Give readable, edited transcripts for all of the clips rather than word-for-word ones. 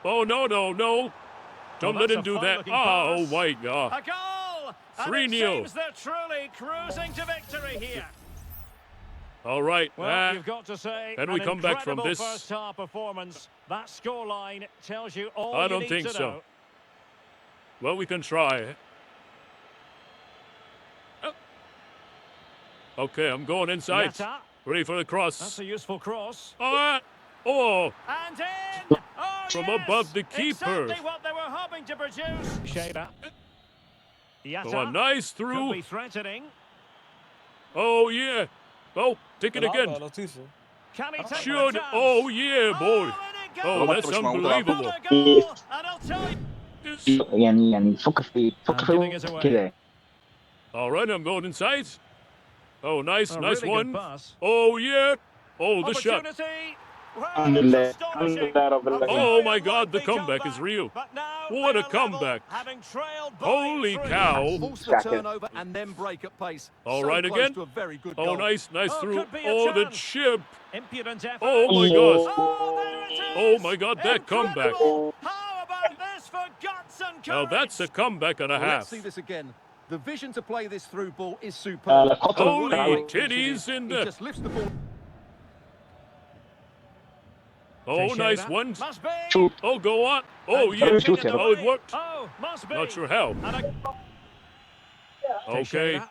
Oh, no, no, no. Don't let him do that. Oh, my God. A goal! 3-0. Seems they're truly cruising to victory here. All right. Well, you've got to say, Can we come back from this? first half performance. That scoreline tells you all I you don't need think to so. know. Well, we can try. Okay, I'm going inside. Yatta. Ready for the cross. That's a useful cross. Oh, And in! Oh, from yes! above the keeper. Exactly what they were hoping to produce. Shader. Yatta. Oh, a nice Could through. be threatening. Oh, yeah. Oh, take it again. Can he take Should. the chance? Oh, yeah, boy. Oh, that's unbelievable. What a goal! And I'll tell you. يعني فكر في كده. All right, I'm going inside. Oh, nice, A nice really good one. pass. Oh, yeah. Oh, the shot. Opportunity. الحمد Well, لله it's الحمد astonishing. لله رب A العالمين. Oh, very my God, the unlikely comeback is real. But now What a they're level, comeback. having trailed by Holy 3. cow. Force the turnover and then break at pace. All So right close again. to a very good Oh, goal. nice, nice Oh, through. could be a Oh, the chance. chip. Impudent effort. Oh, my God. Oh, there it is. Oh, my God, that comeback. Incredible. How about this for guts and Now, courage? that's a comeback and a Well, let's half. see this again. The vision to play this through ball is superb. Holy Great titties finish. in He the... just lifts the ball. Oh, nice one. Must be. Oh, go on. Oh, And yeah. touching in the Oh, it way. worked. Oh, must be. Not sure how. And a... Okay. Teixeira.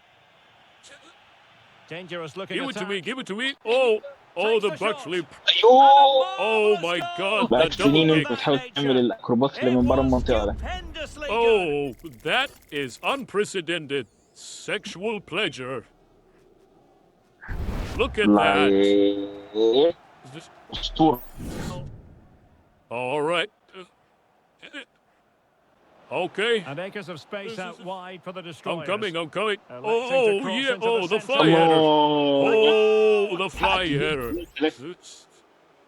Dangerous looking Give it to attack. me, give it to me. Oh, oh, the Takes the butt shot. flip. أيوه. Oh, my God. بقالك The double سنين kick. انت بتحاول تعمل الاكروبات اللي من بره المنطقه ده. Stupendously Oh, that is unprecedented sexual pleasure. Look at that. والله اسطوره. All right. Okay. And acres of space out wide for the destroyers. I'm coming, I'm coming. Electing to Oh, cross yeah. into Oh, the the centre. fly header. الله. Oh, the fly header.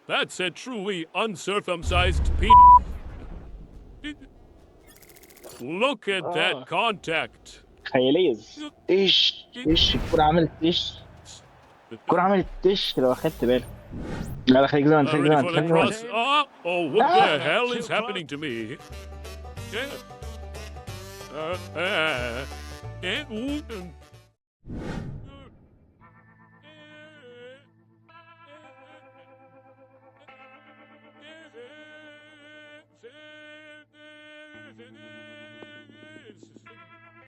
That's a truly uncircumcised penis. Look at that contact. خياليه. ايش الكوره عملت ايش؟ الكوره عملت ايش لو اخدت بالك. لا لا خليك زمان خليك Ready زمان for the خليك cross? زمان. Oh, what the hell is happening to me? Yeah. Ooh,